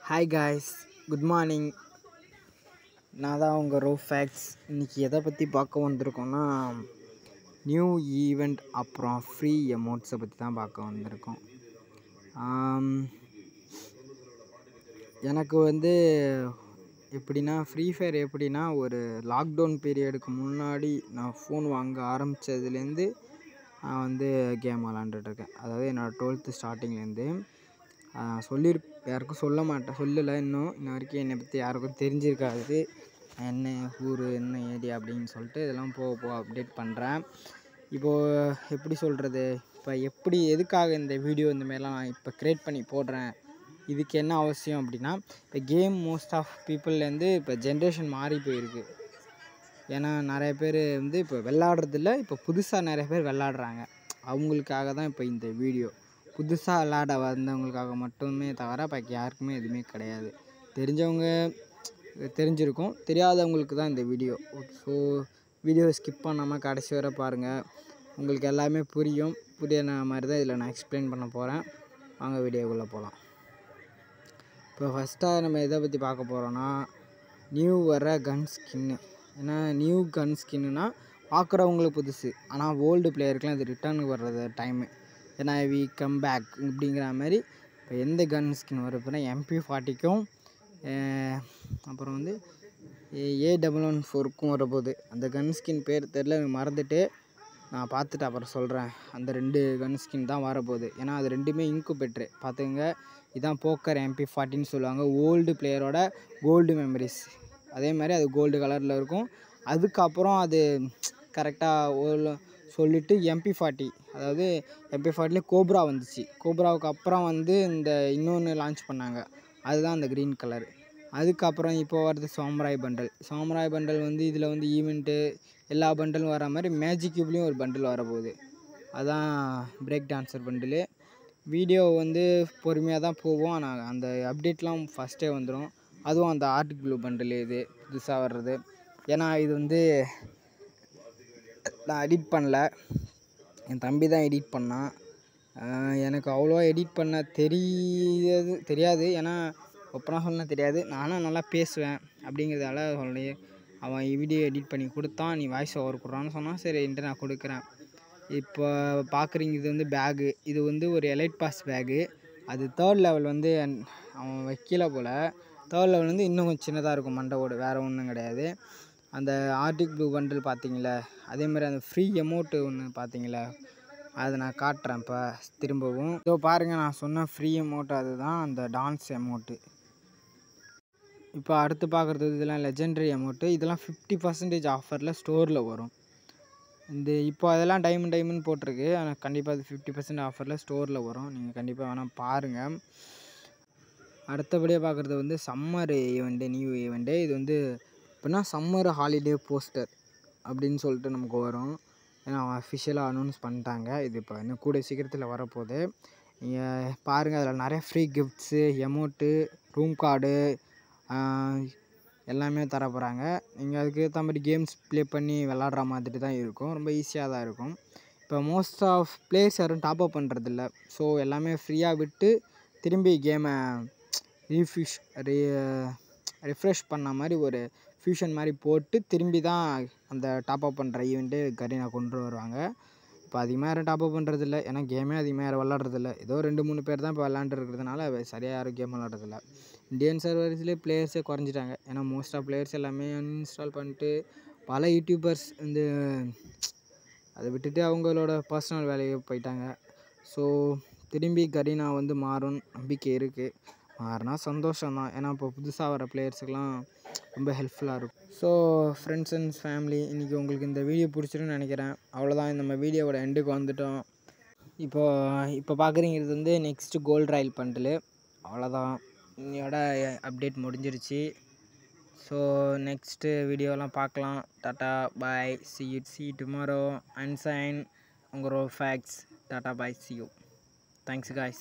Hi guys, good morning. நான் தான் உங்கள் ரோஃபேக்ஸ். இன்றைக்கி எதை பற்றி பார்க்க வந்திருக்கோன்னா, நியூ ஈவெண்ட் அப்புறம் ஃப்ரீ எமௌண்ட்ஸை பற்றி தான் பார்க்க வந்திருக்கோம். எனக்கு எப்படின்னா, ஃப்ரீ ஃபயர் எப்படின்னா, ஒரு லாக்டவுன் பீரியடுக்கு முன்னாடி நான் ஃபோன் வாங்க ஆரம்பித்ததுலேருந்து நான் கேம் விளாண்டுட்ருக்கேன். அதாவது என்னோடய 12th ஸ்டார்டிங்லேருந்து யாருக்கும் சொல்லலை. இன்ன வரைக்கும் என்னை பற்றி யாருக்கும் தெரிஞ்சிருக்காது. என்ன ஊர், என்ன ஏரியா அப்படின்னு சொல்லிட்டு இதெல்லாம் போக அப்டேட் பண்ணுறேன். இப்போது எப்படி சொல்கிறது, எதுக்காக இந்த வீடியோ இந்தமாரிலாம் நான் இப்போ க்ரியேட் பண்ணி போடுறேன், இதுக்கு என்ன அவசியம் அப்படின்னா, இப்போ கேம் மோஸ்ட் ஆஃப் பீப்புள்லேருந்து இப்போ ஜென்ரேஷன் மாறி போயிருக்கு. ஏன்னா நிறைய பேர் இப்போ விளாட்றதில்ல, இப்போ புதுசாக நிறைய பேர் விளாட்றாங்க. அவங்களுக்காக தான் இப்போ இந்த வீடியோ. புதுசாக விளாட வந்தவங்களுக்காக மட்டுமே தவிர பாக்கி யாருக்குமே எதுவுமே கிடையாது. தெரிஞ்சவங்க தெரிஞ்சிருக்கும், தெரியாதவங்களுக்கு தான் இந்த வீடியோ. ஸோ வீடியோ ஸ்கிப் பண்ணாமல் கடைசி வரை பாருங்கள், உங்களுக்கு எல்லாமே புரியும். புரியுற மாதிரி தான் இதில் நான் எக்ஸ்பிளைன் பண்ண போகிறேன். வாங்க வீடியோக்குள்ளே போகலாம். இப்போ ஃபஸ்ட்டாக நம்ம எதை பற்றி பார்க்க போகிறோன்னா, நியூ வர கன் ஸ்கின்னு. ஏன்னா நியூ கன் ஸ்கின்னுனால் பார்க்குறவங்களுக்கு புதுசு, ஆனால் ஓல்டு பிளேயருக்குலாம் இது ரிட்டர்னுக்கு வர்றது டைமு. ஏன்னா வி கம் பேக் இப்படிங்கிற மாதிரி. இப்போ எந்த கன் ஸ்கின் வரப்போனா MP40க்கும் அப்புறம் A114க்கும் வரப்போகுது. அந்த கன் ஸ்கின் பேர் தெரில, மறந்துட்டு நான் பார்த்துட்டு அப்புறம் சொல்கிறேன். அந்த 2 கன் ஸ்கின் தான் வரப்போகுது. ஏன்னா அது ரெண்டுமே இன்குபேட்ரு பார்த்துங்க. இதான் போக்கர் MP40ன்னு சொல்லுவாங்க. ஓல்டு பிளேயரோட கோல்டு மெமரிஸ். அதே மாதிரி அது கோல்டு கலரில் இருக்கும். அதுக்கப்புறம் அது கரெக்டாக சொல்லிவிட்டு MP40, அதாவது MP40லே கோப்ரா வந்துச்சு. கோப்ராவுக்கு அப்புறம் இந்த இன்னொன்று லான்ச் பண்ணாங்க, அதுதான் அந்த க்ரீன் கலர். அதுக்கப்புறம் இப்போ வருது சாம்ராய் பண்டல். சாம்ராய் பண்டல் இதில் ஈவெண்ட்டு எல்லா பண்டலும் வர மாதிரி மேஜிக் கியூப்லேயும் ஒரு பண்டில் வரப்போகுது. அதுதான் பிரேக் டான்ஸர் பண்டிலு. வீடியோ பொறுமையாக தான் போகும், ஆனால் அந்த அப்டேட்லாம் ஃபஸ்ட்டே வந்துடும். அதுவும் அந்த ஆர்டிக் ப்ளூ பண்டில் இது புதுசாக வர்றது. ஏன்னா இது நான் எடிட் பண்ணல, என் தம்பி தான் எடிட் பண்ணான். எனக்கு அவ்வளோவா எடிட் பண்ண தெரியாது. ஏன்னா ஒப்பனா சொன்னால் தெரியாது. நானும் நல்லா பேசுவேன் அப்படிங்கிறதால சொல்லி அவன் வீடியோ எடிட் பண்ணி கொடுத்தான். நீ வாய்ஸ் ஓவர் கொடுறான்னு சொன்னால் சரின்ட்டு நான் கொடுக்குறேன். இப்போ பார்க்குறீங்க, இது பேகு. இது ஒரு எலைட் பாஸ் பேகு. அது 3rd லெவல் அவன் வைக்கல போல். 3rd லெவல் இன்னும் கொஞ்சம் சின்னதாக இருக்கும் மண்டவோடு, வேறு ஒன்றும் கிடையாது. அந்த ஆர்டிக் ப்ளூ பண்டில் பார்த்தீங்களா, அதேமாதிரி அந்த ஃப்ரீ எமௌண்ட்டு ஒன்று பார்த்தீங்களா, அதை நான் காட்டுறேன் இப்போ திரும்பவும். ஸோ பாருங்கள், நான் சொன்ன ஃப்ரீ எமௌண்ட் அதுதான் அந்த டான்ஸ் எமௌண்ட்டு. இப்போ அடுத்து பார்க்குறது இதெல்லாம் லெஜெண்டரி எமௌண்ட்டு. இதெல்லாம் 50% ஆஃபரில் ஸ்டோரில் வரும். இப்போ அதெல்லாம் டைமண்ட் போட்டிருக்கு, ஆனால் கண்டிப்பாக அது 50% ஆஃபரில் ஸ்டோரில் வரும். நீங்கள் கண்டிப்பாக வேணால் பாருங்கள். அடுத்தபடியாக பார்க்குறது சம்மர் ஈவெண்ட்டு, நியூ ஈவெண்ட்டு. இது எப்படின்னா சம்மர் ஹாலிடே போஸ்டர் அப்படின்னு சொல்லிட்டு நமக்கு வரும். ஏன்னா அஃபிஷியலாக அனௌன்ஸ் பண்ணிட்டாங்க. இது இப்போ இன்னும் கூட சீக்கிரத்தில் வரப்போகுது. நீங்கள் பாருங்கள், அதில் நிறைய free gifts, amount, room card எல்லாமே தர போகிறாங்க. நீங்கள் அதுக்கு ஏற்ற மாதிரி கேம்ஸ் ப்ளே பண்ணி விளாட்ற மாதிரி தான் இருக்கும். ரொம்ப ஈஸியாக தான் இருக்கும். இப்போ மோஸ்ட் ஆஃப் பிளேயர்ஸ் யாரும் டாப்அப் பண்ணுறதில்ல. ஸோ எல்லாமே ஃப்ரீயாக விட்டு திரும்பி கேமை ரிஃப்ரெஷ் பண்ண மாதிரி ஒரு ஃபியூஷன் மாதிரி போட்டு திரும்பி தான் அந்த டாப்அப் பண்ணுற ஈவெண்ட்டு கரீனா கொண்டு வருவாங்க. இப்போ அதிகமாக யாரும் டாப்அப் பண்ணுறதில்ல, ஏன்னா கேமே அதிகமாக யாரும் விளாட்றதில்ல. ஏதோ 2-3 பேர் தான் இப்போ விளாண்டுருக்கிறதுனால சரியாக யாரும் கேம் விளாட்றதில்ல. இந்தியன் சர்வர்ஸ்லேயே பிளேயர்ஸே குறைஞ்சிட்டாங்க. ஏன்னா மோஸ்ட் ஆஃப் பிளேயர்ஸ் எல்லாமே அன்இன்ஸ்டால் பண்ணிட்டு பல யூடியூபர்ஸ் அதை விட்டுட்டு அவங்களோட பர்சனல் வேலையை போயிட்டாங்க. ஸோ திரும்பி கரீனா மாறும்னு நம்பிக்கை இருக்குது. மாறினா சந்தோஷம்தான், ஏன்னா இப்போ புதுசாக வர பிளேயர்ஸுக்கெலாம் ரொம்ப ஹெல்ப்ஃபுல்லாக இருக்கும். ஸோ ஃப்ரெண்ட்ஸ் அண்ட் ஃபேமிலி, இன்றைக்கி உங்களுக்கு இந்த வீடியோ பிடிச்சிருன்னு நினைக்கிறேன். அவ்வளோதான், நம்ம வீடியோவோட எண்டுக்கு வந்துவிட்டோம். இப்போ பார்க்குறீங்கிறது நெக்ஸ்ட்டு கோல்ட் ராயல் பண்டிலு. அவ்வளோதான், இன்னையோட அப்டேட் முடிஞ்சிருச்சு. ஸோ நெக்ஸ்ட்டு வீடியோலாம் பார்க்கலாம். Tata bye, see you tomorrow. அன்சைன் உங்கள் ரோஃபேக்ஸ். Tata bye, see you. Thanks guys.